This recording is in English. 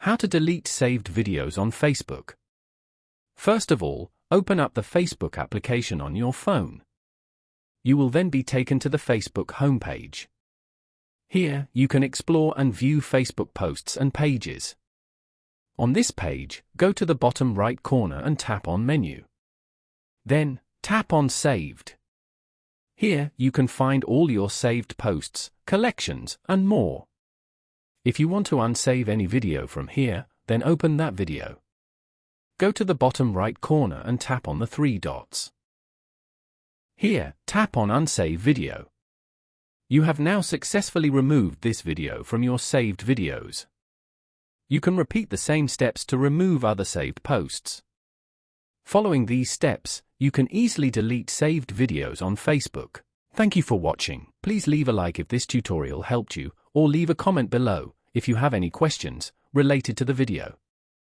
How to delete saved videos on Facebook. First of all, open up the Facebook application on your phone. You will then be taken to the Facebook homepage. Here, you can explore and view Facebook posts and pages. On this page, go to the bottom right corner and tap on Menu. Then, tap on Saved. Here, you can find all your saved posts, collections, and more. If you want to unsave any video from here, then open that video. Go to the bottom right corner and tap on the three dots. Here, tap on Unsave Video. You have now successfully removed this video from your saved videos. You can repeat the same steps to remove other saved posts. Following these steps, you can easily delete saved videos on Facebook. Thank you for watching. Please leave a like if this tutorial helped you, or leave a comment below if you have any questions related to the video.